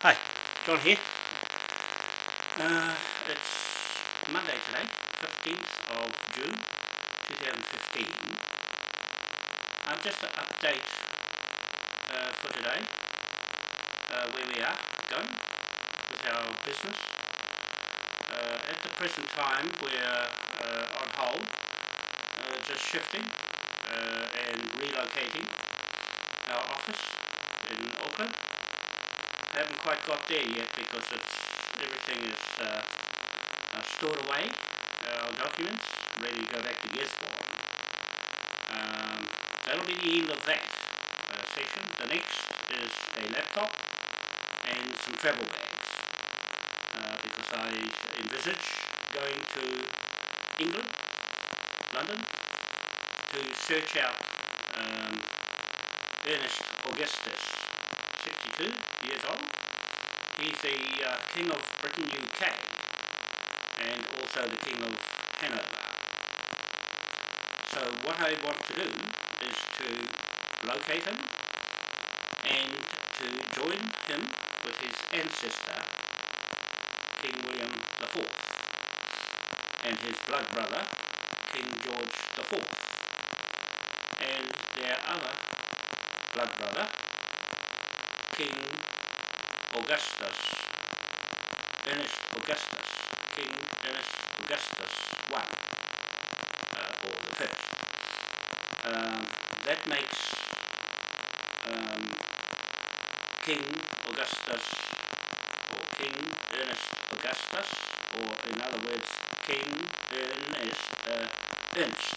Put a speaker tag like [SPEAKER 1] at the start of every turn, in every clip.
[SPEAKER 1] Hi, John here. It's Monday today, 15th of June 2015. Just an update for today, where we are going with our business. At the present time we're on hold, just shifting and relocating our office in Auckland. Haven't quite got there yet because everything is stored away, our documents, ready to go back to Gisborne. That'll be the end of that session. The next is a laptop and some travel bags, because I envisage going to England, London, to search out Ernest Augustus, 62 years old. He's the King of Britain UK and also the King of Hanover. So what I want to do is to locate him and to join him with his ancestor, King William IV, and his blood brother, King George IV, and their other blood brother, King Augustus, Ernest Augustus, King Ernest Augustus I, or the fifth. That makes King Augustus, or King Ernest Augustus, or in other words, King Ernst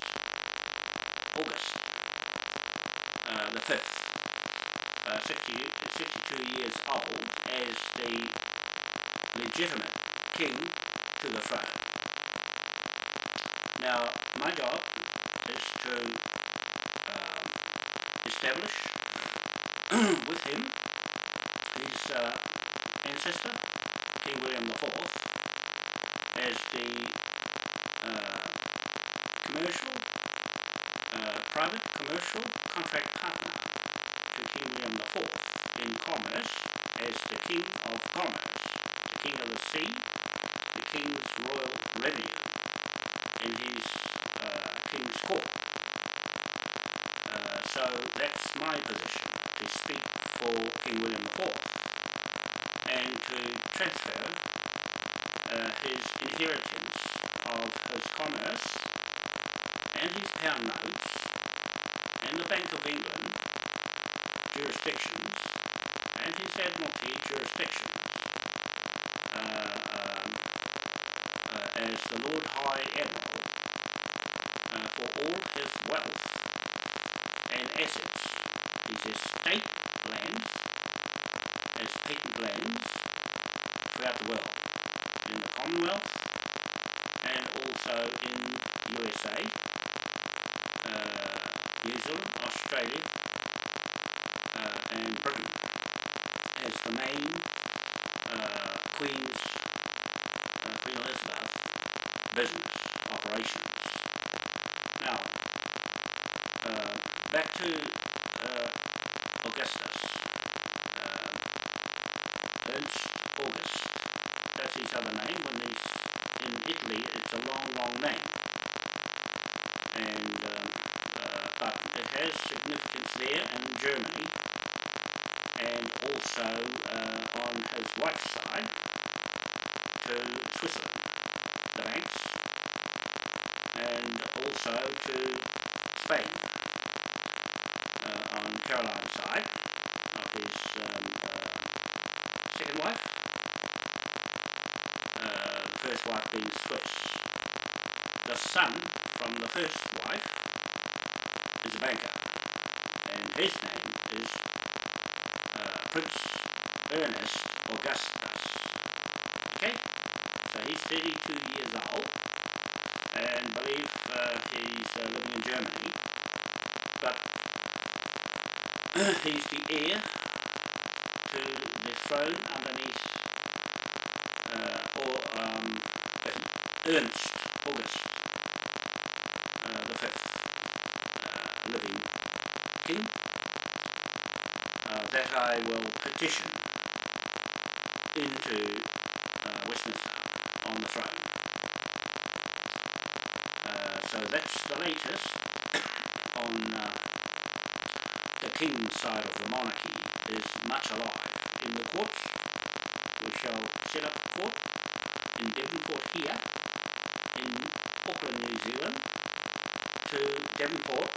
[SPEAKER 1] August, the fifth. 62 years old as the legitimate king to the throne. Now, my job is to establish with him his ancestor, King William IV, as the private commercial contract partner to King William IV in commerce, as the King of Commerce, the King of the Sea, the King's Royal Revenue in his King's Court. So that's my position, to speak for King William IV and to transfer his inheritance of his commerce and his pound notes and the Bank of England jurisdictions and his Admiralty jurisdictions as the Lord High Admiral for all his wealth and assets, his estate lands as patent lands throughout the world, in the Commonwealth and also in USA, New Zealand, Australia, and Britain, as the main Queen Elizabeth business operations. Now, back to Augustus, Ernst August. That's his other name. When he's in Italy, it's a long name, and but it has significance there and in Germany, and also on his wife's side to Switzerland, the banks, and also to Spain on Caroline's side of his second wife, the first wife being Swiss. The son from the first wife is a banker, and his name is Prince Ernest Augustus. Okay, so he's 32 years old, and believe he's living in Germany, but he's the heir to the throne underneath Ernst August the fifth, living king, that I will petition into Westminster on the throne. So that's the latest on the King's side of the monarchy is much alive. In the courts, we shall set up a court in Devonport here, in Auckland, New Zealand, to Devonport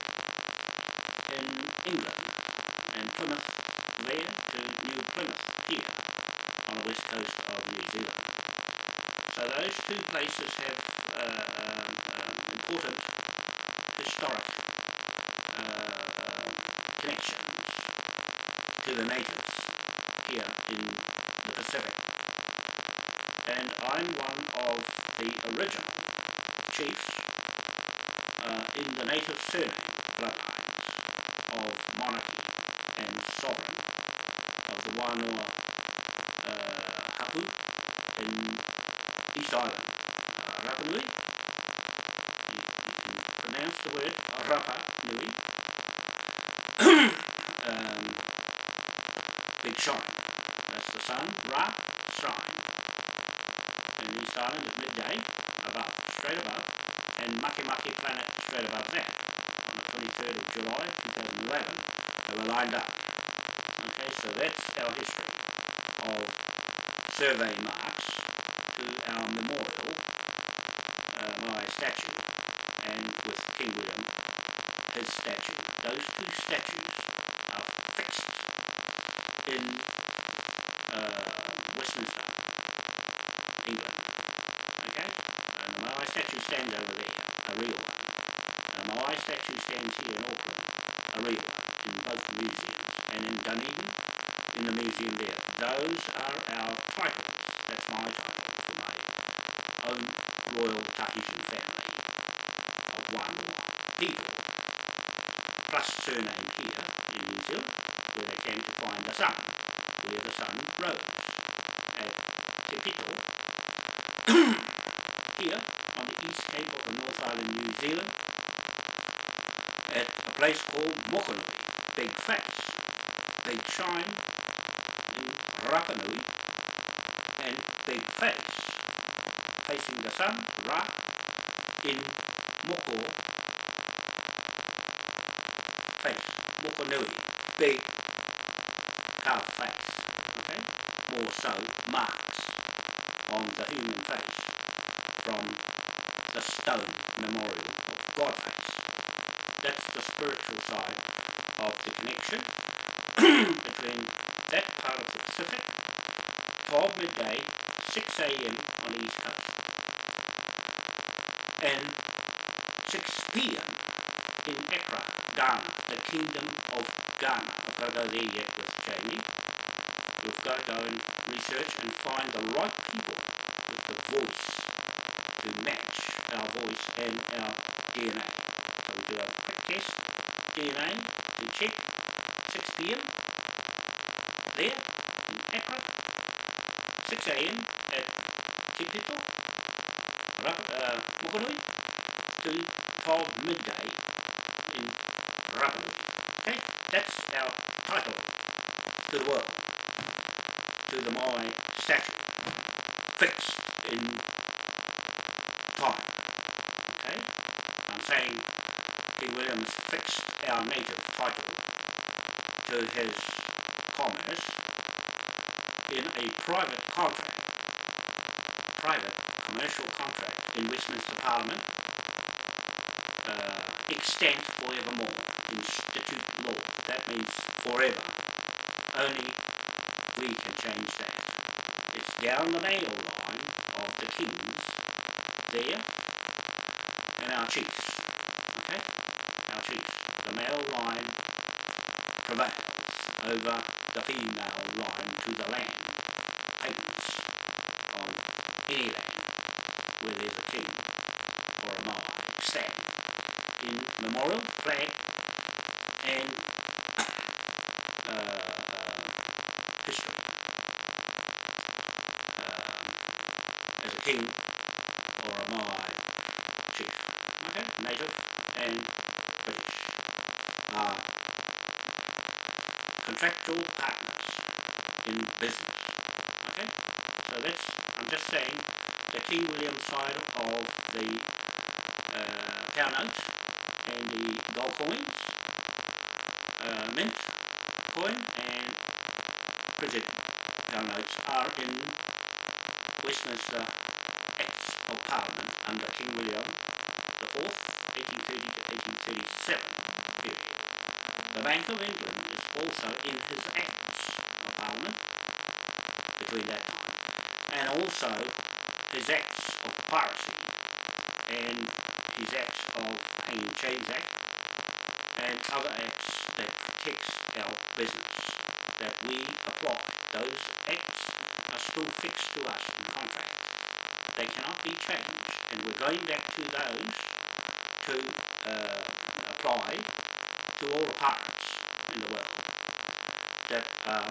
[SPEAKER 1] in England, and Plymouth there to New Plymouth here, on the west coast of New Zealand. So those two places have important historic connections to the natives here in the Pacific. And I'm one of the original chiefs in the native surname bloodlines of monarchy and sovereign of the Wānoa Hapu in East Island, Rapa Nui. You pronounce the word Rapa Nui. Big Shrine, that's the sun, Ra, Shrine. In East Island at midday, above, straight above, and Maki Maki planet straight above that. On the 23rd of July 2011, they were lined up. Okay, so that's our history of survey marks to our memorial, Moai statue, and with King William, his statue. Those two statues are fixed in Westminster, England. Okay? And the Moai statue stands over there, a real one. And the Moai statue stands here in Auckland, a real one, in both museums. And in Dunedin, in the museum there. Those are our titles. That's my title for my own royal Tahitian family of Wānoa people. Plus surname here in New Zealand, where they came to find the sun, where the sun rose. At Te Pito, here on the east cape of the North Island, New Zealand, at a place called Mokonui, Big Face, Big Shine in Rapa Nui, and Big Face, facing the sun, Ra, in Moko Face, Mokonui, big carved face, okay? More so, marks on the human face from the stone memorial of God face. That's the spiritual side of the connection between that part of the Pacific, 12 midday, 6 a.m. on the east coast, and 6 p.m. in Accra, Ghana, the Kingdom of Ghana. I've got to go there yet with Jamie. We've got to go and research and find the right people with the voice to match our voice and our DNA. So we do a quick test, DNA, we check, 6 p.m. there in Accra, 6 a.m. at Te Pito, Mokonui, to 12 midday in Rapa Nui. Okay, that's our title to the world, to the Moai statue, fixed in time. Okay, I'm saying King William has fixed our native title to his commerce in a private contract, private commercial contract in Westminster Parliament, extant forevermore, institute law. That means forever. Only we can change that. It's down the male line of the kings there and our chiefs. Okay? Our chiefs. The male line prevails over the female line to the land. Patents on any land where there's a king or a moa stand in memorial, flag, and history. As a king or a Moai chief. Okay? Native and British are contractual partners in business. Okay? just saying the King William side of the pound notes and the gold coins, mint coin and printed pound notes are in Westminster Acts of Parliament under King William IV, 1830 to 1837 period. The Bank of England is also in his Acts of Parliament between that time, and also his Acts of Piracy and his Acts of Hanging Chains Act and other acts that protects our business that we apply. Those acts are still fixed to us in contract. They cannot be changed, and we're going back to those to apply to all the pirates in the world that are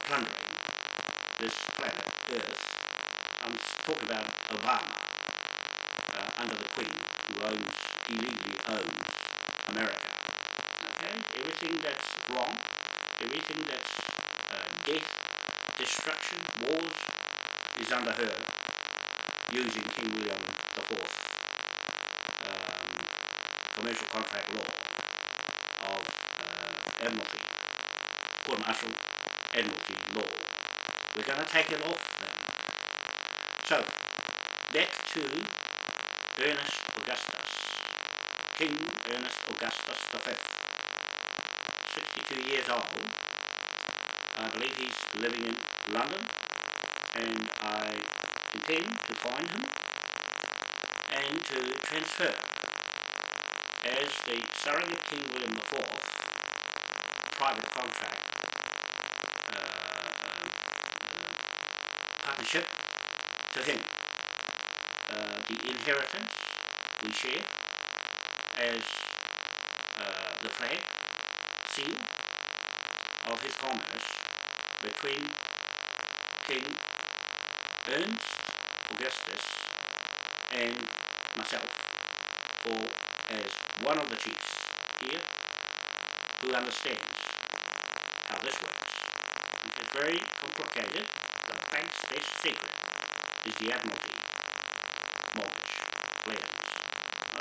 [SPEAKER 1] plundering this planet Earth. I'm talking about Obama under the Queen, who illegally owns America. Okay, everything that's wrong, everything that's death, destruction, wars is under her, using King William IV commercial contract law of Admiralty, Court Martial Admiralty law. We're going to take it off then. So, back to Ernest Augustus, King Ernest Augustus V, 62 years old. I believe he's living in London, and I intend to find him and to transfer as the surrogate King William IV private contract partnership to him. The inheritance we share as the flag seal of his commerce between King Ernst Augustus and myself, or as one of the chiefs here who understands how this works. It's very complicated. The bank's best secret is the Admiralty mortgage lendings.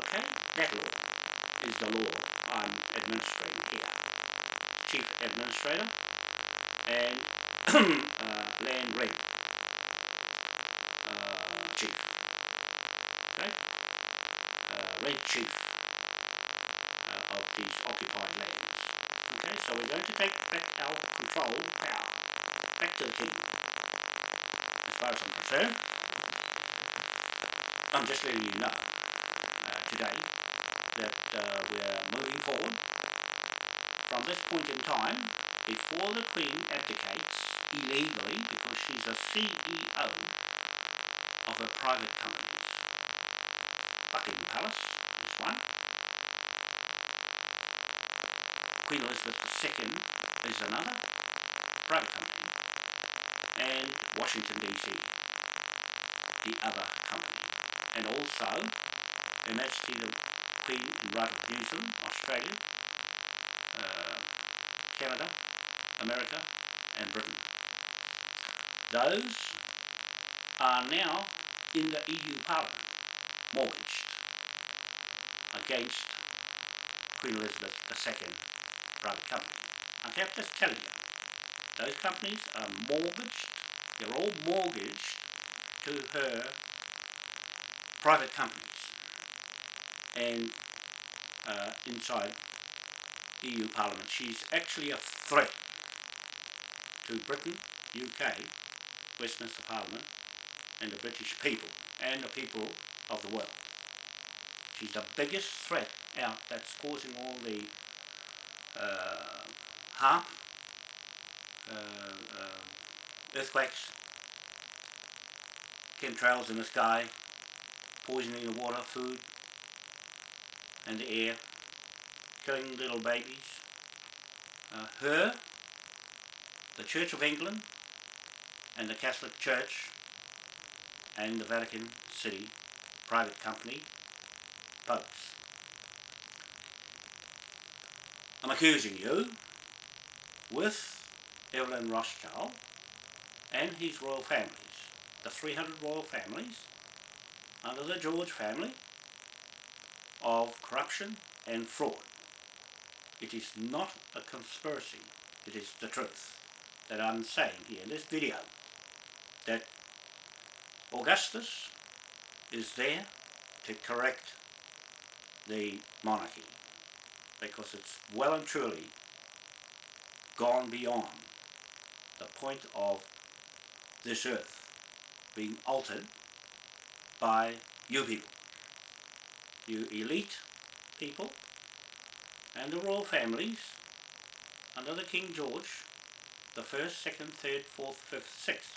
[SPEAKER 1] Okay? That law is the law I'm administrating here. Chief Administrator and Land Reg Chief. Okay? Rent Chief of these occupied lands. Okay, so we're going to take back our control power back to the King. As far as I'm concerned, I'm just letting you know today that we're moving forward from this point in time before the Queen abdicates illegally, because she's a CEO of her private companies. Buckingham Palace is one. Queen Elizabeth II is another private company. And Washington DC, the other company. And also Her Majesty the Queen and Right of New Zealand, Australia, Canada, America and Britain. Those are now in the EU Parliament, mortgaged against Queen Elizabeth II private company. Okay, I'm just telling you, those companies are mortgaged, they're all mortgaged to her private companies and inside EU Parliament. She's actually a threat to Britain, UK, Westminster Parliament and the British people and the people of the world. She's the biggest threat out that's causing all the harm, earthquakes, chemtrails in the sky, poisoning the water, food and the air, killing little babies. Her, the Church of England and the Catholic Church and the Vatican City private company popes. I'm accusing you with Evelyn Rothschild and his royal families the 300 royal families under the George family of corruption and fraud. It is not a conspiracy, it is the truth that I'm saying here in this video, that Augustus is there to correct the monarchy, because it's well and truly gone beyond the point of this earth being altered by you people, you elite people, and the royal families under the King George, the 1st, 2nd, 3rd, 4th, 5th, 6th,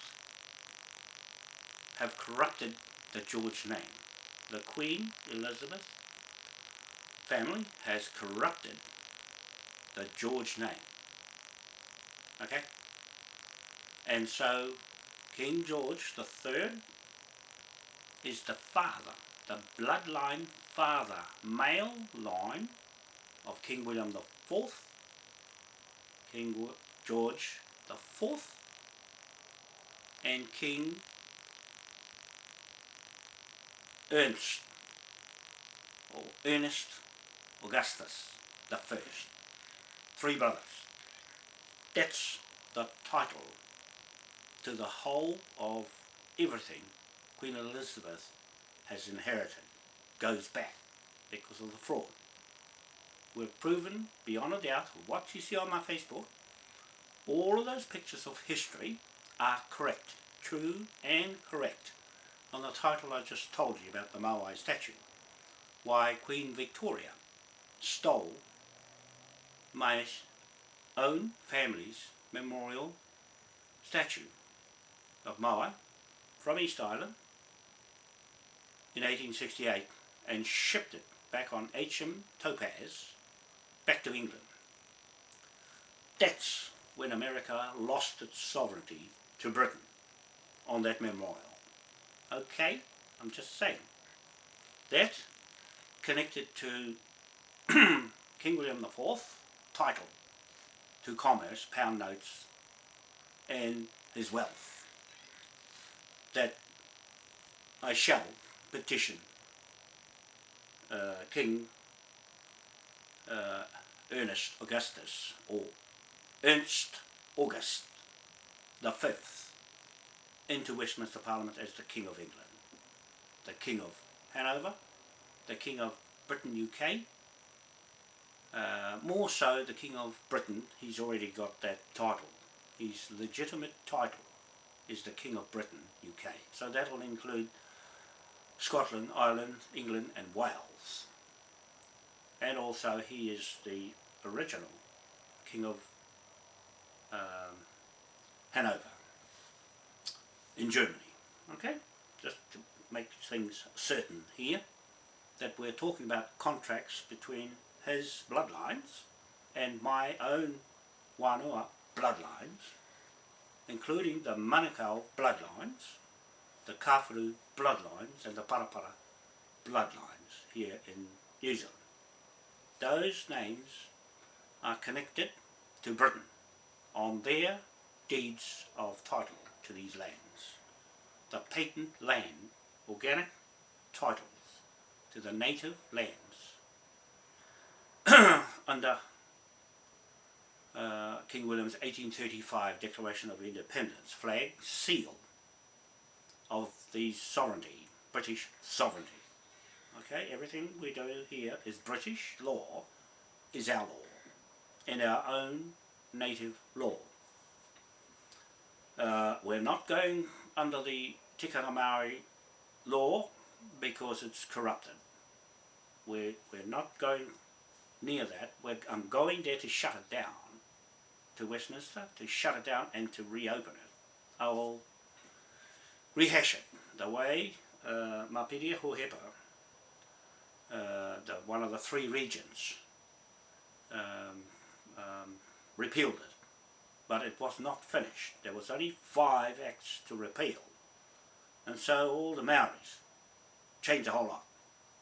[SPEAKER 1] have corrupted the George name. The Queen Elizabeth family has corrupted the George name. Okay? And so King George the Third is the father, the bloodline father, male line of King William the Fourth, King George the Fourth, and King Ernest Augustus the First. 3 brothers. That's the title to the whole of everything Queen Elizabeth has inherited. Goes back because of the fraud. We've proven beyond a doubt, what you see on my Facebook, all of those pictures of history are correct, true and correct, on the title I just told you about the Moai statue. Why Queen Victoria stole my own family's memorial statue of Moai from East Island in 1868 and shipped it back on HM Topaz back to England. That's when America lost its sovereignty to Britain on that memorial. Okay, I'm just saying. That connected to King William IV title to commerce, pound notes, and his wealth, that I shall petition King Ernest Augustus, or Ernst August the Fifth, into Westminster Parliament as the King of England, the King of Hanover, the King of Britain UK, more so the King of Britain. He's already got that title. His legitimate title is the King of Britain UK. So that will include Scotland, Ireland, England and Wales. And also he is the original King of Hanover in Germany. Okay? Just to make things certain here, that we're talking about contracts between his bloodlines and my own Wānoa bloodlines, including the Manukau bloodlines, the Kāwhuru bloodlines and the Parapara bloodlines here in New Zealand. Those names are connected to Britain on their deeds of title to these lands. The patent land, organic titles to the native lands under King William's 1835 Declaration of Independence, flag, seal of the sovereignty, British sovereignty. Okay, everything we do here is British law, is our law, and our own native law. We're not going under the Tikanga Maori law because it's corrupted. We're not going near that. I'm going there to shut it down, to Westminster, to shut it down and to reopen it. I will rehash it the way Mapiria Hohepa, one of the 3 regions, repealed it. But it was not finished. There was only 5 acts to repeal. And so all the Maoris changed a whole lot.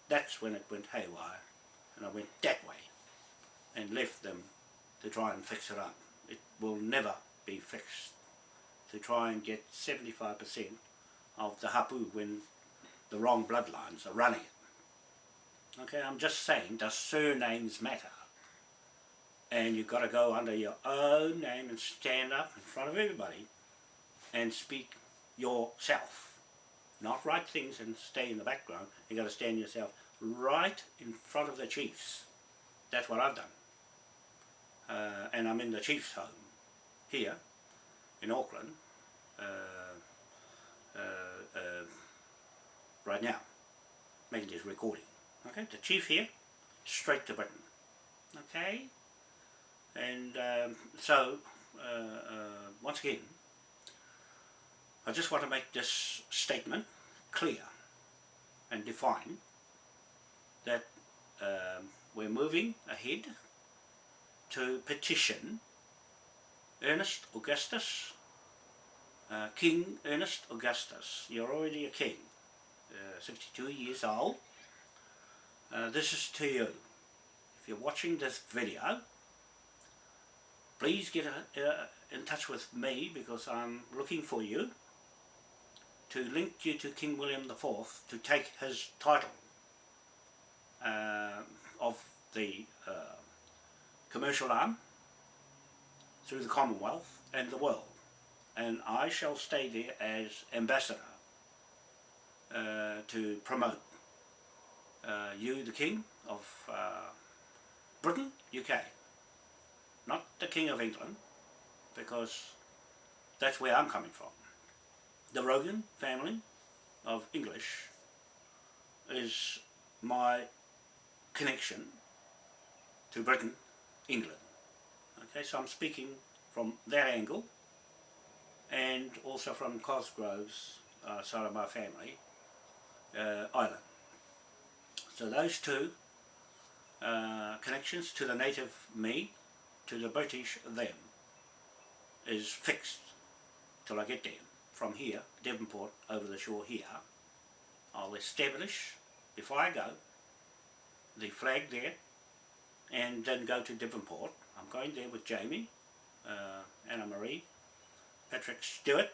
[SPEAKER 1] That's when it went haywire, and I went that way and left them to try and fix it up. It will never be fixed. To try and get 75% of the hapu when the wrong bloodlines are running it. Okay, I'm just saying, does surnames matter? And you've got to go under your own name and stand up in front of everybody and speak yourself. Not write things and stay in the background. You've got to stand yourself right in front of the chiefs. That's what I've done. And I'm in the chief's home here in Auckland right now, making this recording. Okay, the chief here, straight to Britain. Okay, and so once again, I just want to make this statement clear and define that we're moving ahead to petition Ernest Augustus, King Ernest Augustus. You're already a king, 62 years old. This is to you. If you're watching this video, please get in touch with me, because I'm looking for you to link you to King William IV to take his title of the commercial arm through the Commonwealth and the world, and I shall stay there as ambassador to promote you, the King of Britain, UK, not the King of England, because that's where I'm coming from. The Rogan family of English is my connection to Britain, England. Okay, so I'm speaking from that angle, and also from Cosgrove's side of my family, Island. So those two connections to the native me, to the British them, is fixed till I get there. From here, Devonport, over the shore here, I'll establish, before I go, the flag there, and then go to Devonport. I'm going there with Jamie, Anna Marie, Patrick Stewart,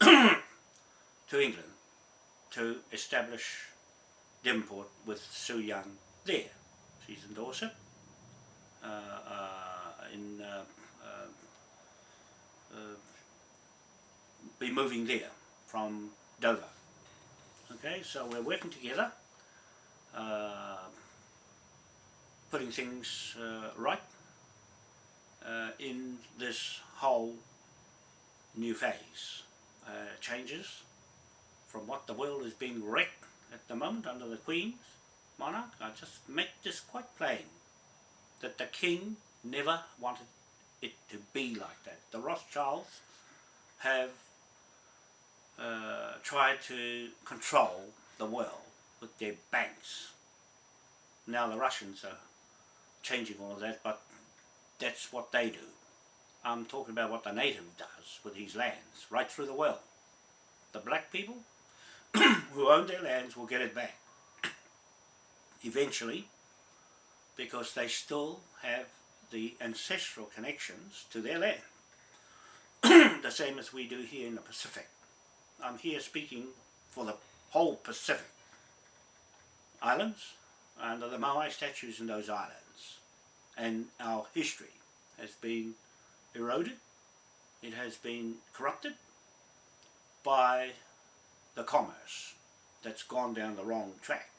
[SPEAKER 1] to England to establish Devonport with Sue Young there. She's in Dorset, be moving there from Dover. Okay, so we're working together, putting things right in this whole new phase. Changes from what the world is being wrecked at the moment under the Queen's monarch. I just make this quite plain, that the King never wanted it to be like that. The Rothschilds have tried to control the world with their banks. Now the Russians are changing all of that, but that's what they do. I'm talking about what the native does with his lands, right through the world. The black people who own their lands will get it back eventually, because they still have the ancestral connections to their land, the same as we do here in the Pacific. I'm here speaking for the whole Pacific Islands, under the Maui statues in those islands, and our history has been eroded, it has been corrupted by the commerce that's gone down the wrong track.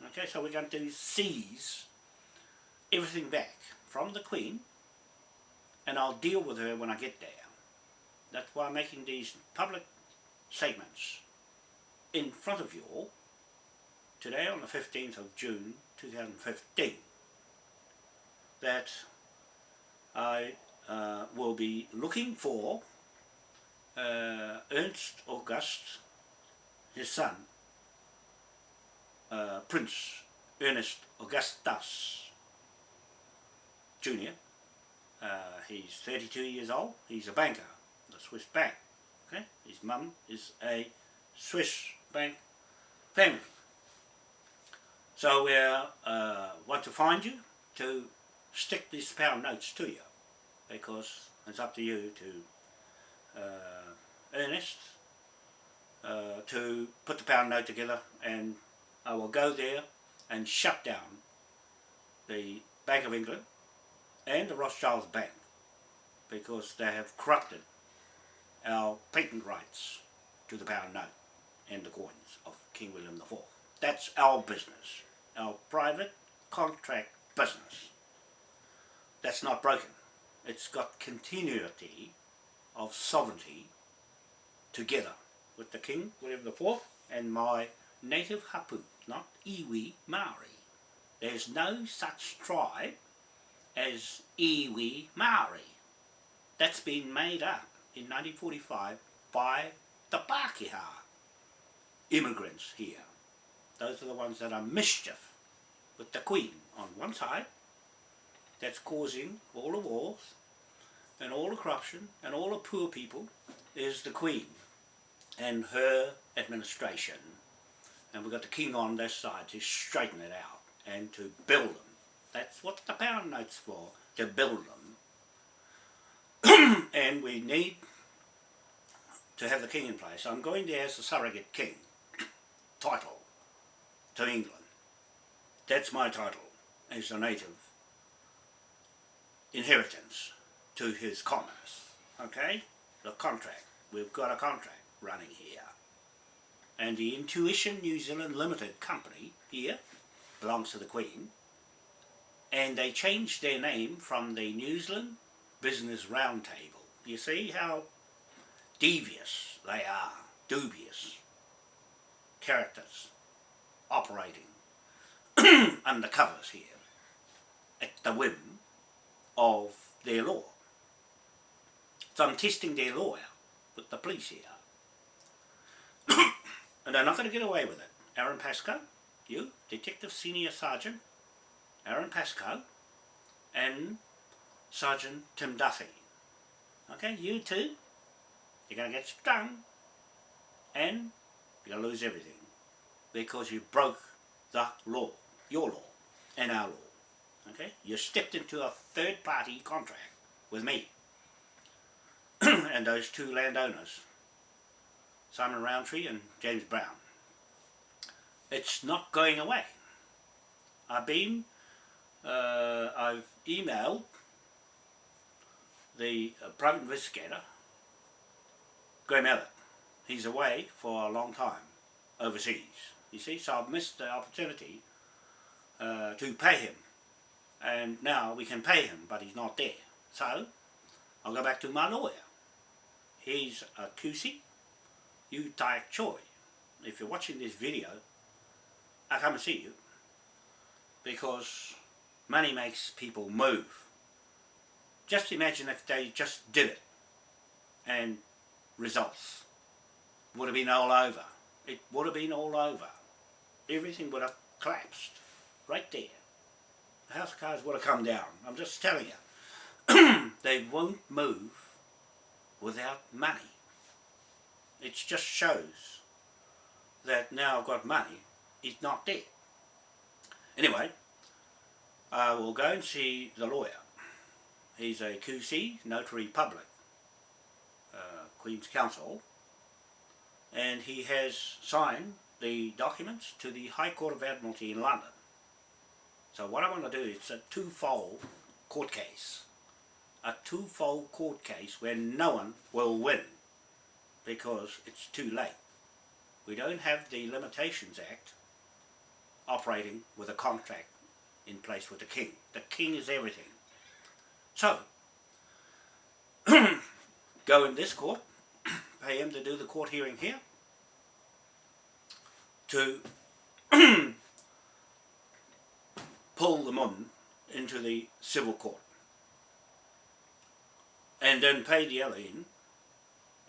[SPEAKER 1] Okay, so we're going to seize everything back from the Queen, and I'll deal with her when I get there. That's why I'm making these public statements in front of you all today on the 15th of June 2015, that I will be looking for Ernst August, his son, Prince Ernest Augustus Jr. He's 32 years old. He's a banker, the Swiss bank. Okay, his mum is a Swiss bank family. So we want to find you to stick these pound notes to you, because it's up to you to earnest to put the pound note together, and I will go there and shut down the Bank of England and the Rothschilds Bank, because they have corrupted our patent rights to the pound note and the coins of King William IV. That's our business, our private contract business. That's not broken. It's got continuity of sovereignty together with the King William IV and my native hapu, not iwi Maori. There's no such tribe as iwi Maori. That's been made up in 1945 by the Pākehā immigrants here. Those are the ones that are mischief with the Queen on one side, that's causing all the wars and all the corruption and all the poor people, is the Queen and her administration. And we've got the King on this side to straighten it out and to build them. That's what the pound note's for, to build them. And we need to have the King in place. I'm going there as a surrogate king title to England. That's my title as a native inheritance to his commerce. Okay? The contract. We've got a contract running here. And the Intuition New Zealand Limited Company here belongs to the Queen. And they changed their name from the New Zealand Business Roundtable. You see how devious they are, dubious characters operating under covers here at the whim of their law. So I'm testing their law out with the police here. And they're not going to get away with it. Aaron Pascoe, you, Detective Senior Sergeant Aaron Pascoe, and Sergeant Tim Duffy. Okay, you two, you're going to get stung, and you're going to lose everything, because you broke the law, your law, and our law. Okay, you stepped into a third-party contract with me and those two landowners, Simon Roundtree and James Brown. It's not going away. I've emailed the private investigator, Graham Elliott. He's away for a long time, overseas. You see, so I've missed the opportunity to pay him. And now we can pay him, but he's not there. So, I'll go back to my lawyer. He's a Kusi, Yu Tai Choi. If you're watching this video, I come and see you, because money makes people move. Just imagine if they just did it, and results would have been all over. It would have been all over. Everything would have collapsed right there. The house of cards would have come down. I'm just telling you. They won't move without money. It just shows that now I've got money, it's not there. Anyway, I will go and see the lawyer. He's a QC, Notary Public, Queen's Counsel, and he has signed the documents to the High Court of Admiralty in London. So what I want to do is a twofold court case. A twofold court case where no one will win, because it's too late. We don't have the Limitations Act operating with a contract in place with the King. The King is everything. So, go in this court, pay him to do the court hearing here, to pull them on into the civil court, and then pay the other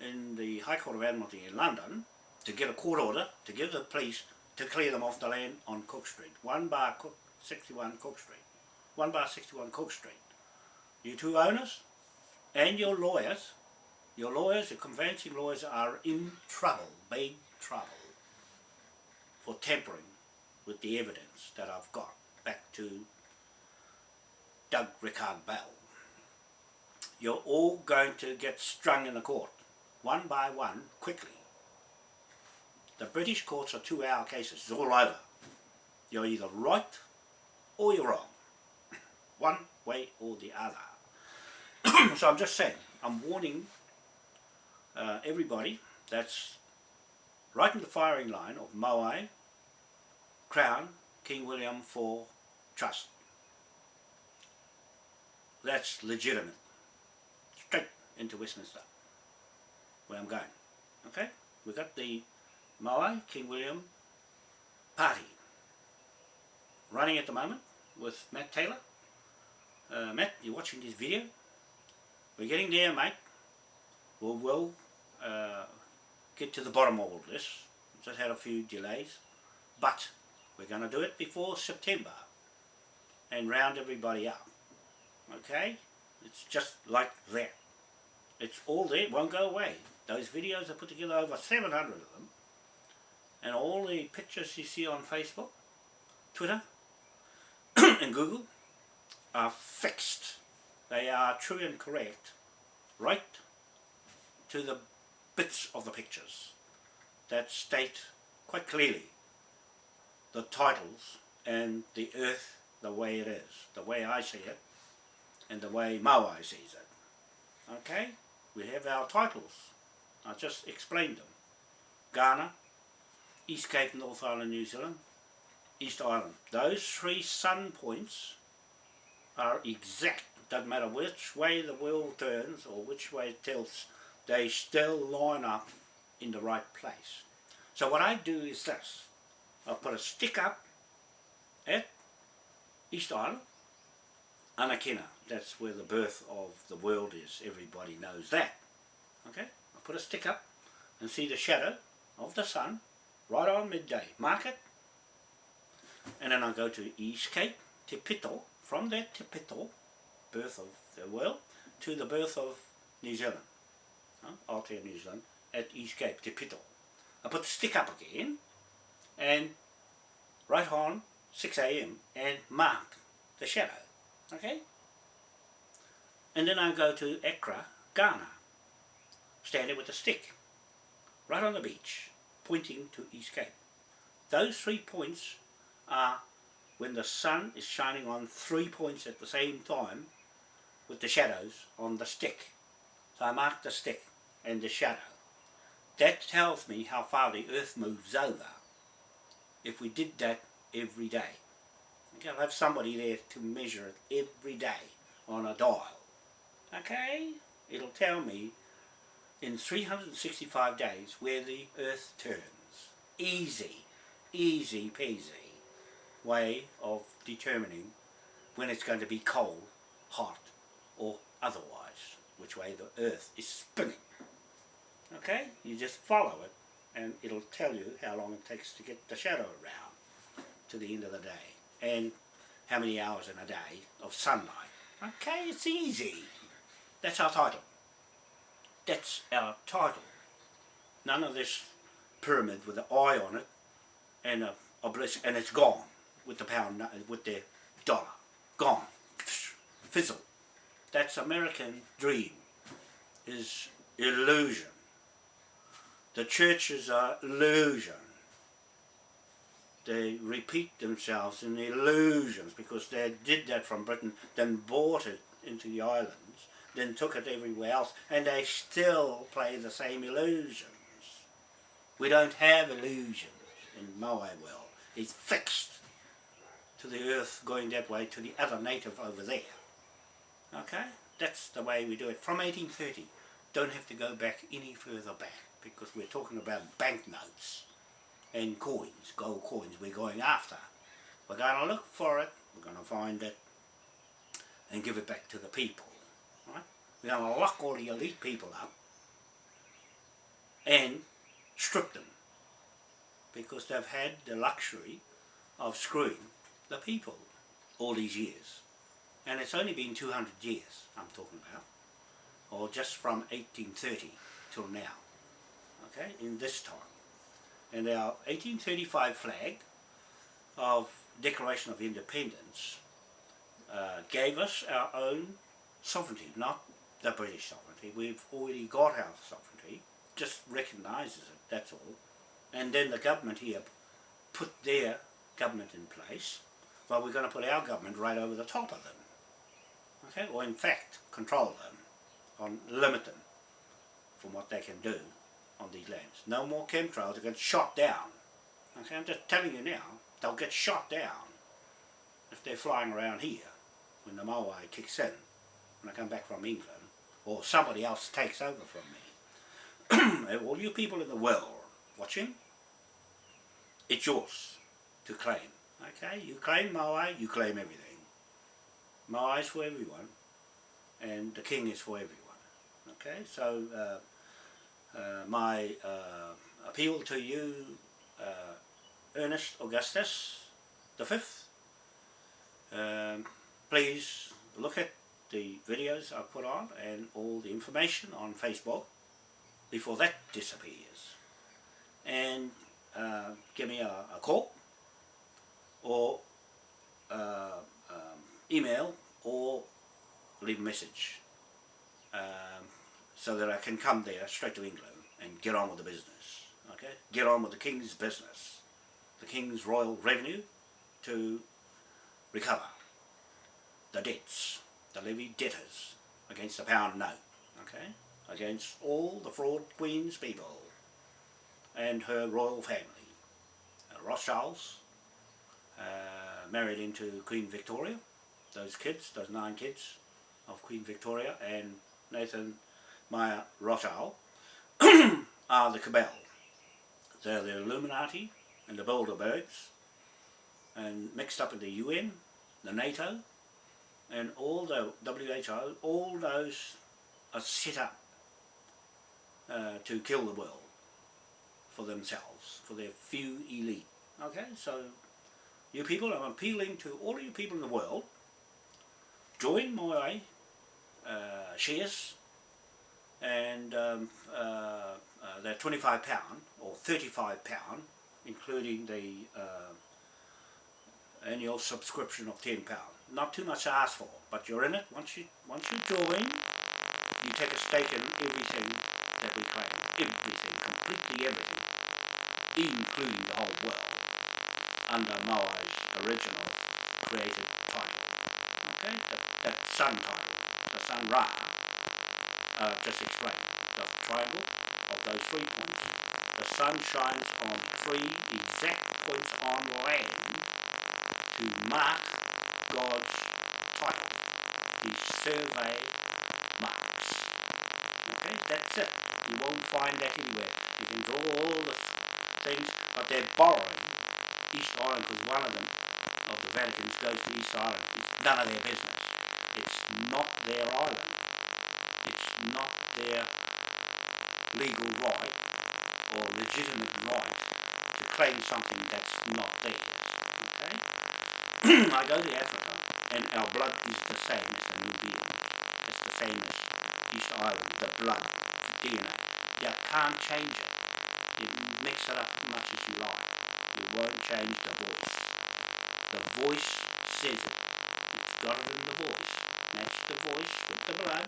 [SPEAKER 1] in the High Court of Admiralty in London to get a court order to give the police to clear them off the land on Cook Street, 1/61 Cook Street, 1/61 Cook Street. You two owners and your lawyers, your conveyancing lawyers, are in trouble, big trouble, for tampering with the evidence that I've got back to Doug Rickard Bell. You're all going to get strung in the court
[SPEAKER 2] one by one, quickly. The British courts are 2-hour cases. It's all over. You're either right or you're wrong. One way or the other. So I'm just saying, I'm warning everybody that's right in the firing line of Moai, Crown, King William IV Trust. That's legitimate. Straight into Westminster, where I'm going. Okay? We've got the Moai, King William party running at the moment with Matt Taylor. Matt, you're watching this video. We're getting there, mate. We'll get to the bottom of all this. Just had a few delays, but we're going to do it before September and round everybody up. Okay? It's just like that. It's all there, it won't go away. Those videos are put together, over 700 of them, and all the pictures you see on Facebook, Twitter and Google are fixed. They are true and correct, right to the bits of the pictures that state quite clearly the titles and the earth the way it is, the way I see it and the way Moai sees it. Okay? We have our titles. I just explained them. Ghana, East Cape, North Island, New Zealand, East Island. Those 3 sun points are exact. Doesn't matter which way the world turns or which way it tilts, they still line up in the right place. So what I do is this. I'll put a stick up at East Island, Anakina. That's where the birth of the world is. Everybody knows that. Okay? I'll put a stick up and see the shadow of the sun right on midday. Mark it. And then I'll go to East Cape, Te Pito. From that Te Pito, birth of the world, to the birth of New Zealand. Aotea New Zealand at East Cape, Te Pito. I put the stick up again and right on 6 AM and mark the shadow. Okay? And then I go to Accra, Ghana. Standing with a stick right on the beach, pointing to East Cape. Those 3 points are when the sun is shining on 3 points at the same time with the shadows on the stick. So I mark the stick and the shadow. That tells me how far the earth moves over if we did that every day. Okay, I'll have somebody there to measure it every day on a dial. Okay? It'll tell me in 365 days where the earth turns. Easy, easy peasy way of determining when it's going to be cold, hot or otherwise, which way the earth is spinning. Okay? You just follow it and it'll tell you how long it takes to get the shadow around to the end of the day and how many hours in a day of sunlight. Okay, it's easy. That's our title. That's our title. None of this pyramid with an eye on it and a obelisk and it's gone with the pound, with the dollar. Gone. Fizzle. That's American dream. Is illusion. The churches are illusion. They repeat themselves in illusions because they did that from Britain, then brought it into the islands, then took it everywhere else, and they still play the same illusions. We don't have illusions in Moai world. It's fixed to the earth going that way to the other native over there. Okay? That's the way we do it. From 1830. Don't have to go back any further back because we're talking about banknotes and coins, gold coins we're going after. We're going to look for it, we're going to find it and give it back to the people. Right? We're going to lock all the elite people up and strip them because they've had the luxury of screwing the people all these years. And it's only been 200 years I'm talking about, or just from 1830 till now, okay, in this time. And our 1835 flag of Declaration of Independence gave us our own sovereignty, not the British sovereignty. sovereignty. We've already got our sovereignty, just recognises it, that's all. And then the government here put their government in place. Well, we're going to put our government right over the top of them. Okay, or in fact, control them, limit them from what they can do on these lands. No more chemtrails, they get shot down. Okay, I'm just telling you now, they'll get shot down if they're flying around here when the Moai kicks in, when I come back from England, or somebody else takes over from me. All you people in the world watching, it's yours to claim. Okay, you claim Moai, you claim everything. Moai is for everyone, and the king is for everyone. Okay, so my appeal to you, Ernest Augustus the 5th, please look at the videos I put on and all the information on Facebook before that disappears, and give me a call or email or leave a message so that I can come there straight to England and get on with the business. Okay, get on with the King's business, the King's royal revenue, to recover the debts, the levied debtors against the pound note, okay, against all the fraud Queen's people and her royal family. Rothschilds married into Queen Victoria, those kids, those 9 kids of Queen Victoria, and Nathan Meyer Rothschild are the cabal. They're the Illuminati and the Bilderbergs, and mixed up in the UN, the NATO, and all the WHO. All those are set up to kill the world for themselves, for their few elite. Okay, so you people, I'm appealing to all of you people in the world, join my shares, and they're £25 or £35, including the annual subscription of £10. Not too much to ask for, but you're in it. Once you join, you take a stake in everything that we claim. Everything, completely everything, including the whole world, under Moai's original created title. Okay, that sun title, the sun Ra, just explained. The triangle of those 3 points. The sun shines on 3 exact points on land to mark God's title, the survey marks. Okay, that's it. You won't find that anywhere. You can draw all the things, but they're borrowing East Island, because one of them, of the Vatican's, goes to East Island. It's none of their business. It's not their island. It's not their legal right or legitimate right to claim something that's not theirs. Okay? I go to Africa, and our blood is the same as the New Zealand. It's the same as East Island, the blood, DNA. You can't change it. You mix it up as much as you like. You won't change the voice. The voice says it. It's got it in the voice. Match the voice with the blood,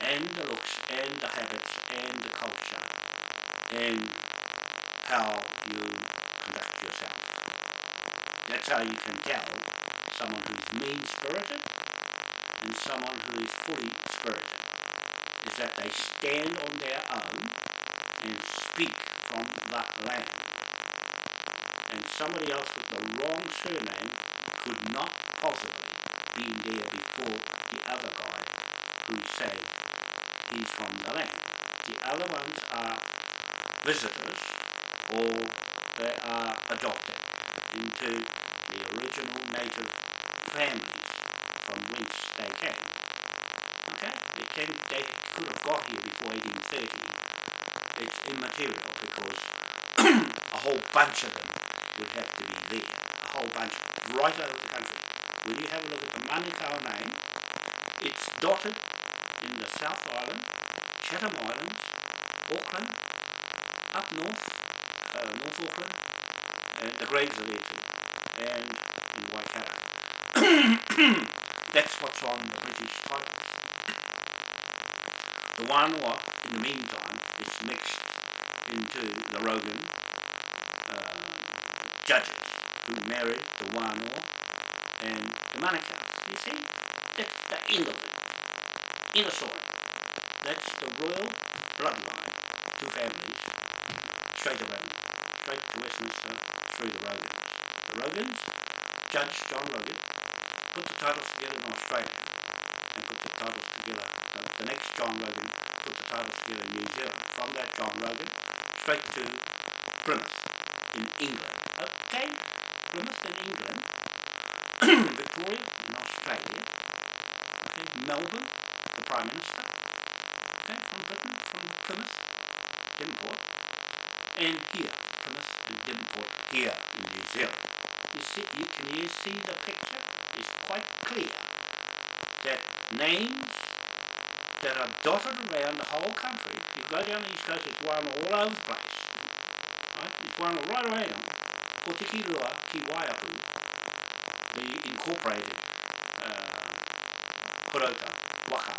[SPEAKER 2] and the looks, and the habits, and the culture, and how you conduct yourself. That's how you can tell someone who's mean-spirited and someone who is fully spirited, is that they stand on their own and speak from that land. And somebody else with the wrong surname could not possibly be there before the other guy who say he's from the land. The other ones are visitors, or they are adopted into the original native families from whence they came. Okay? They could have got here before 1830. It's immaterial, because a whole bunch of them would have to be there. A whole bunch, right over the country. When you have a look at the Manukau name, it's dotted in the South Island, Chatham Islands, Auckland, up north, North Auckland, and the graves are there too, and in Waikato. That's what's on the British titles. The Wānoa, in the meantime, is mixed into the Rogan judges who married the Wānoa and the Manukau's. You see? That's the end of it. Inner soil. That's the royal bloodline. Two families, straight away, straight to Westminster through the Rogans. The Rogans, Judge John Rogan, put the titles together in Australia and put the titles together, the next John Rogan put the titles together in New Zealand. From that John Rogan, straight to Plymouth in England. Okay, Plymouth in England, Victoria in Australia, okay, Melbourne, the Prime Minister, okay, from Britain, from Plymouth, Devonport, and here, Plymouth and Devonport, here in New Zealand. Can you see the picture? It's quite clear that names that are dotted around the whole country, you go down the East Coast, there's one all over the place, right? There's one right around. Ko te kirua ki Waiapu, the incorporated Puroka, waka,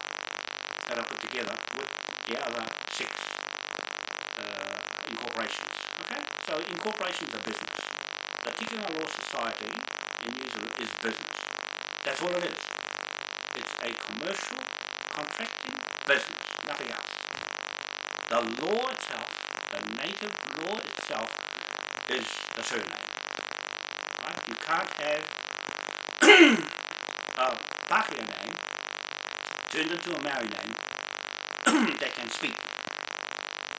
[SPEAKER 2] that are put together with the other 6 incorporations. Okay? So incorporations are business. The Tikanga Law Society in New Zealand is business. That's all it is. It's a commercial contracting business, nothing else. The law itself, the native law itself, is the surname. Right? You can't have a Pākehā name turned into a Maori name that can speak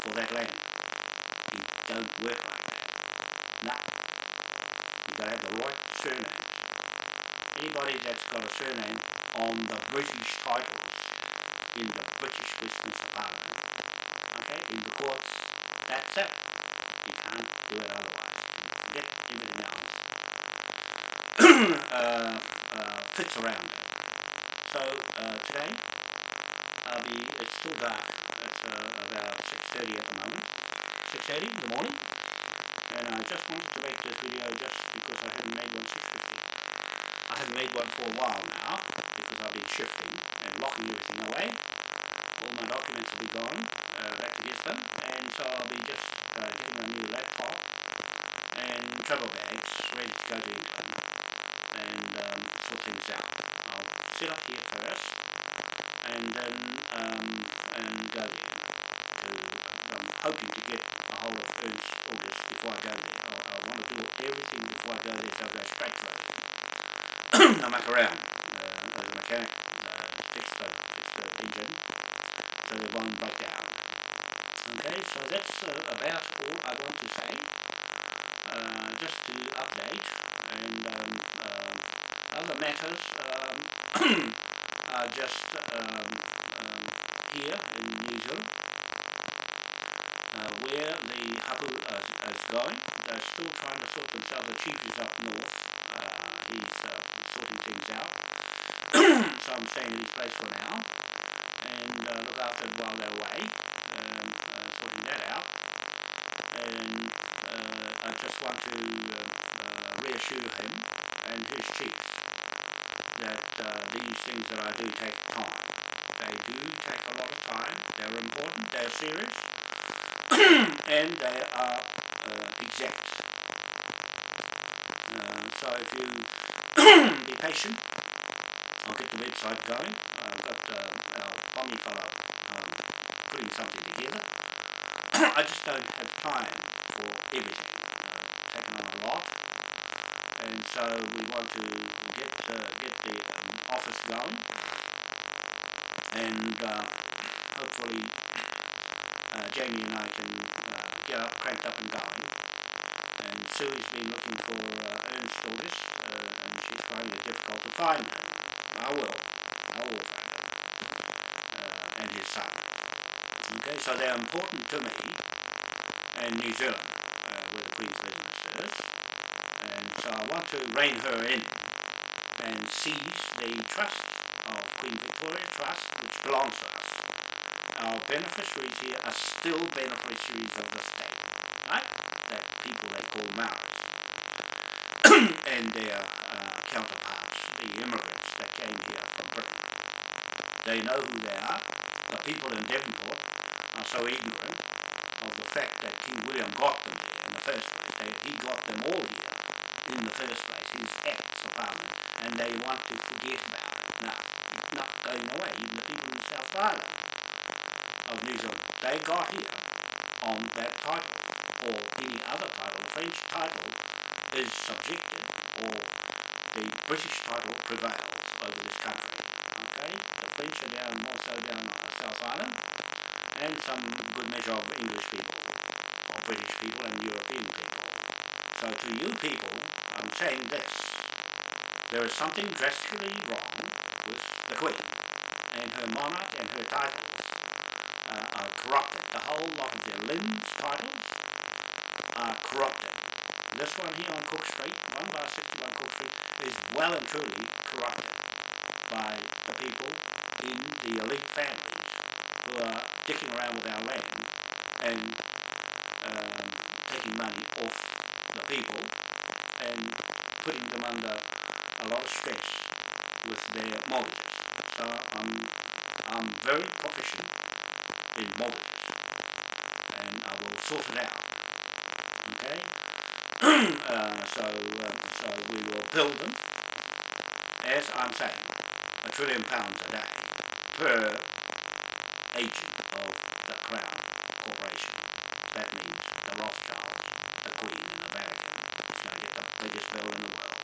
[SPEAKER 2] for that land. You don't work like that. Nah. You've got to have the right surname. Anybody that's got a surname on the British titles in the British Westminster Parliament, okay, in the courts, that's it. You can't do it otherwise. Forget everything else. Fits around it. So today, it's still dark. It's about 6:30 at the moment. 6:30 in the morning. And I just wanted to make this video just because I haven't made one since 50. I haven't made one for a while now because I've been shifting and locking everything away. All my documents will be gone back to Gisborne, and so I'll be just getting a new laptop and travel bags ready to go to England and sort things out. I'll set up here first and then go there. I'm hoping to get a hold of Ernst August before I go there. I want to do everything before I go there, so I'll go straight for it. I'll muck around as a mechanic, fix the engine so it won't break down. Okay, so that's about all I want to say. Just to update, and other matters are just here in New Zealand. Where the hapu is going, they're still trying to sort themselves. The chief is up north. He's sorting things out. So I'm staying in his place for now and look after it while they're away, sorting that out. And I just want to reassure him and his chief that these things that I do take time. They do take a lot of time. They're important. They're serious. And they are exact. So if you be patient, I'll get the website going. I've got our Pommy fellow putting something together. I just don't have time for everything. Taking on a lot. And so we want to get the office going. And hopefully Jamie and I can get up, cranked up and going. And Sue's been looking for Ernst August, and she's finding it difficult to find him. I will find him. And his son. Okay, so they're important to me and New Zealand, where the Queen's business is. And so I want to rein her in and seize the trust of Queen Victoria Trust, which belongs to us. Our beneficiaries here are still beneficiaries of the state, right? That people they call Maoris. And their counterparts, the immigrants that came here from Britain. They know who they are, the people in Devonport are so ignorant of the fact that King William got them there in the first place. He got them all here in the first place, his acts of parliament, and they want to forget about it. No, it's not going away. Even the people in South Island of New Zealand, they got here on that title, or any other title. The French title is subjected, or the British title prevails over this country. Okay, the French are down, more so down South Island, and some good measure of English people, or British people and European people. So to you people, I'm saying this: there is something drastically wrong with the Queen, and her monarch and her titles are corrupted. The whole lot of their limbs titles are corrupted. This one here on Cook Street, 1/61 Cook Street, is well and truly corrupted by the people in the elite families who are dicking around with our land and taking money off the people and putting them under a lot of stress with their mortgages. So I'm very proficient in mortgages, and I will sort it out. Okay, so we will build them, as I'm saying, £1 trillion a day per agent of the Crown Corporation. That means the Rothschilds, the Queen, and the Vatican is going to get the biggest bill in the world.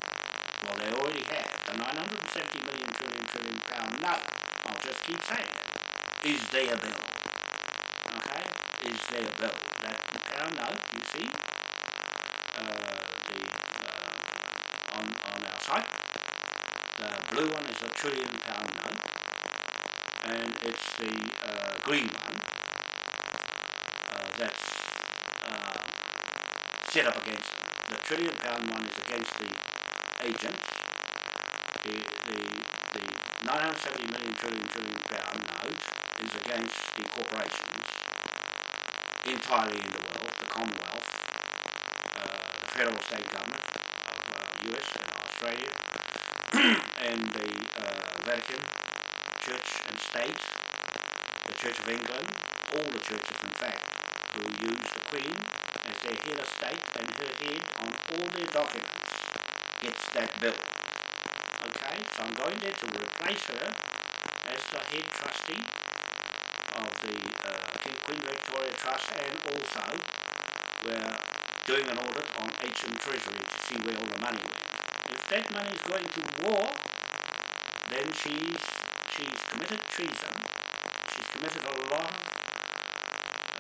[SPEAKER 2] Well, they already have the 970 million trillion pound note. I'll just keep saying it. Is their bill. Okay? Is their bill. That pound note, you see, on our site. The blue one is a £1 trillion note, and it's the green one that's set up against it. The £1 trillion one is against the agents. The 970 million trillion pound note is against the corporations entirely in the world, the Commonwealth, the federal state government of US and Australia, and the Vatican, Church and State, the Church of England, all the churches in fact, who use the Queen as their head of state, and her head on all their documents gets that bill. Okay, so I'm going there to replace her as the head trustee of the Queen Victoria Trust, and also we're doing an audit on HM Treasury to see where all the money is. If that money is going to war, then she's committed treason. She's committed a lot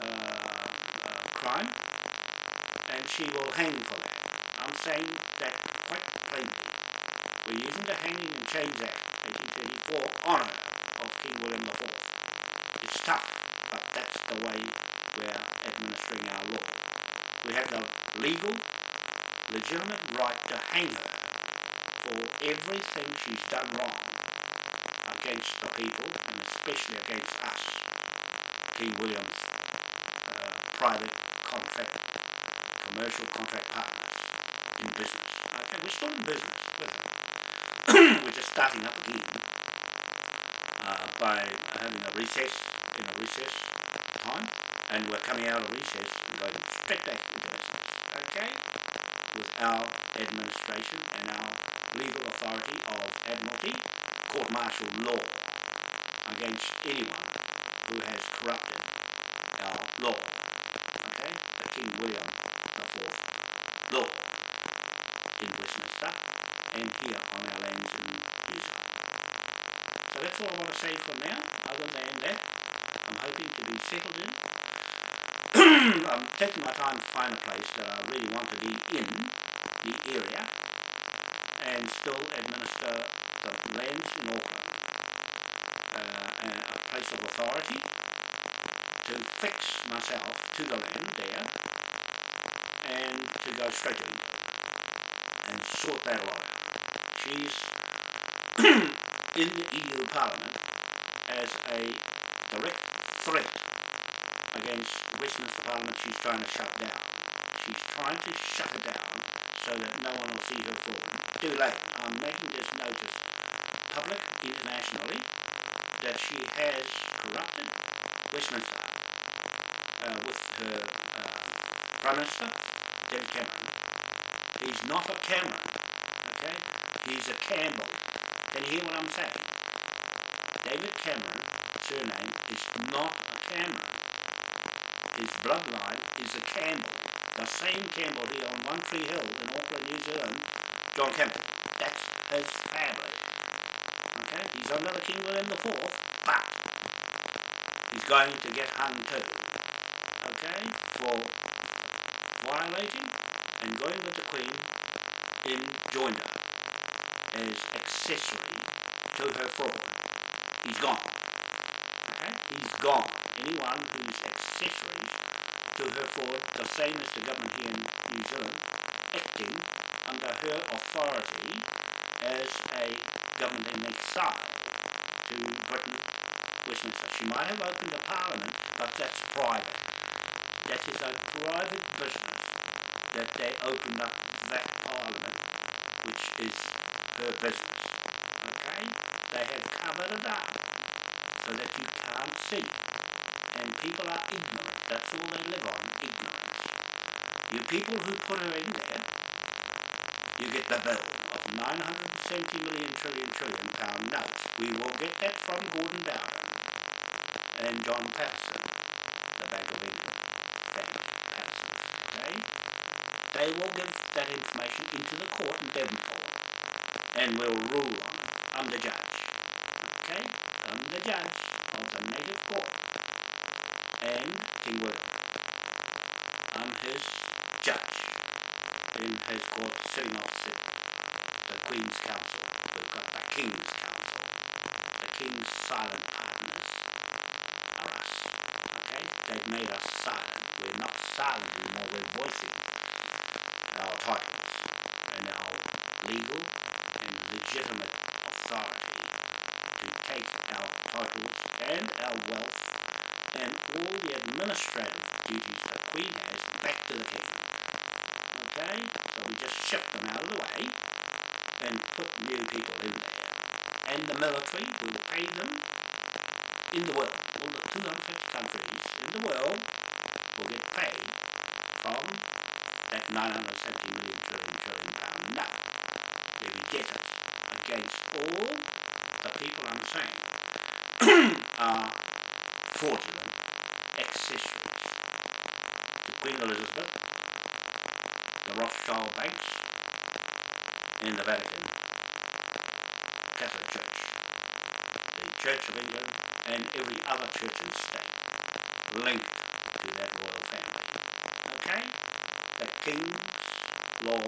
[SPEAKER 2] of crime, and she will hang for that. I'm saying that quite plainly. We're using the Hanging and Chains Act 1834 on her of King William IV. It's tough, but that's the way we're administering our law. We have the legal, legitimate right to hang her for everything she's done wrong against the people, and especially against us, King William's private contract, commercial contract partners in business. Okay, we're still in business with her. We're just starting up again by having a recess in a recess time, and we're coming out of recess and going straight back into business. Okay, with our administration and our legal authority of Admiralty, court-martial law against anyone who has corrupted our law. Okay, the King William IV law in Westminster and here on our lands in New Zealand. So that's all I want to say for now. Other than that, I'm hoping to be settled in. I'm taking my time to find a place that I really want to be in the area and still administer the lands in Auckland, a place of authority to fix myself to the land there and to go straight in and sort that out. She's in the EU Parliament as a direct threat against Westminster Parliament. She's trying to shut down. She's trying to shut it down so that no one will see her fall. Too late. I'm making this notice public internationally that she has corrupted Westminster with her Prime Minister, David Cameron. He's not a Cameron, okay? He's a Campbell. Can you hear what I'm saying? David Cameron's surname is not a Cameron. His bloodline is a Campbell. The same Campbell here on One Tree Hill in Auckland, New Zealand, John Campbell. That's his family. Okay? He's under the King William IV, but he's going to get hung too. Okay? For violating and going with the Queen in joinder as accessory to her fraud. He's gone. Okay? He's gone. Anyone who's accessories to her fraud, the same as the government here in New Zealand, acting under her authority as a government in exile to Britain, Westminster. She might have opened a parliament, but that's private. That is a private business that they opened up that parliament, which is her business. Okay? They have covered it up so that you can't see. And people are ignorant. That's all they live on, ignorance. You people who put her in there, you get the bill of 970 million trillion pound notes. We will get that from Gordon Dowden and John Patterson, the Bank of England Bank Patterson. Okay? They will give that information into the court in Devonport and will rule on it. I'm the judge. Okay? I'm the judge of the native court and King William. I'm his judge in his court sitting opposite the Queen's Council. We've got the King's Council. The King's silent partners are us. Okay? They've made us silent. We're not silent anymore. We're voicing our titles and our legal and legitimate authority to take our titles and our wealth and all the administrative duties the Queen has back to the King. Okay? So we just shift them out of the way and put new people in there. And the military will pay them in the world. All the 250 countries in the world will get paid from that 970 million trillion pound note. They will get it against all the people I'm saying are fraudulent accessories to Queen Elizabeth, the Rothschild banks, and the Vatican Catholic Church, the Church of England, and every other church and state linked to that royal family. Okay? The King's law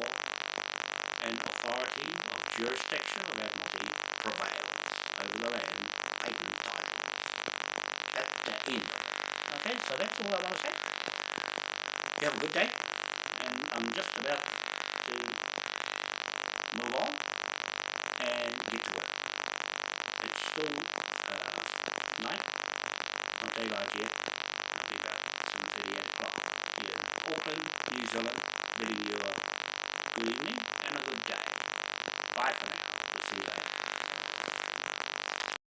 [SPEAKER 2] and authority of jurisdiction of Admiralty prevails over the land, patent title. That's the end of it. Okay, so that's all I want to say. You have a good day, and I'm just about to move on and get to work. It's still night, not daylight yet. It'll be about 7:30, 8 o'clock here in Auckland, New Zealand, bidding you a good evening